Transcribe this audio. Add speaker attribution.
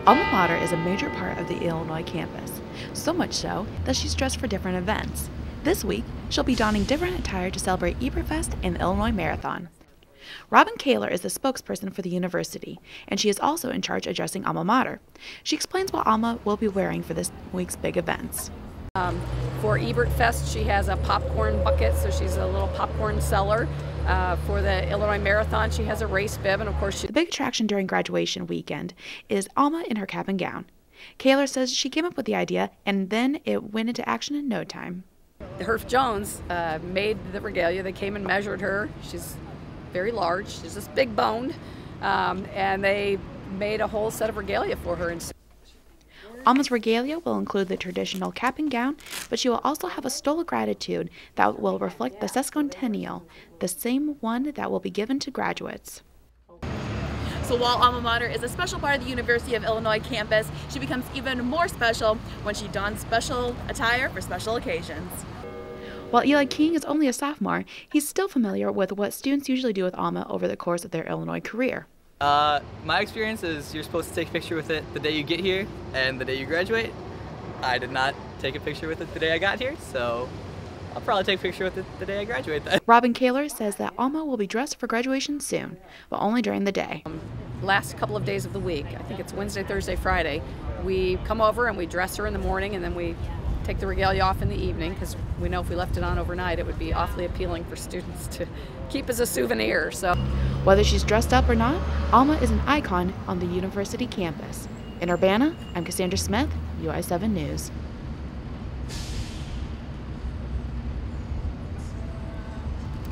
Speaker 1: Alma Mater is a major part of the Illinois campus, so much so that she's dressed for different events. This week, she'll be donning different attire to celebrate Ebertfest and the Illinois Marathon. Robin Kaler is the spokesperson for the university, and she is also in charge of dressing Alma Mater. She explains what Alma will be wearing for this week's big events.
Speaker 2: For Ebertfest, she has a popcorn bucket, so she's a little popcorn seller. For the Illinois Marathon, she has a race bib, and of course
Speaker 1: The big attraction during graduation weekend is Alma in her cap and gown. Kaler says she came up with the idea, and then it went into action in no time.
Speaker 2: Herff Jones made the regalia. They came and measured her. She's very large. She's just big boned, and they made a whole set of regalia for her.
Speaker 1: Alma's regalia will include the traditional cap and gown, but she will also have a stole of gratitude that will reflect the sesquicentennial, the same one that will be given to graduates.
Speaker 3: So while Alma Mater is a special part of the University of Illinois campus, she becomes even more special when she dons special attire for special occasions.
Speaker 1: While Eli King is only a sophomore, he's still familiar with what students usually do with Alma over the course of their Illinois career.
Speaker 4: My experience is you're supposed to take a picture with it the day you get here and the day you graduate. I did not take a picture with it the day I got here, so I'll probably take a picture with it the day I graduate then.
Speaker 1: Robin Kaler says that Alma will be dressed for graduation soon, but only during the day.
Speaker 2: Last couple of days of the week, I think it's Wednesday, Thursday, Friday, we come over and we dress her in the morning, and then we take the regalia off in the evening, because we know if we left it on overnight it would be awfully appealing for students to keep as a souvenir. So
Speaker 1: whether she's dressed up or not, Alma is an icon on the university campus. In Urbana, I'm Cassandra Smith, UI7 News.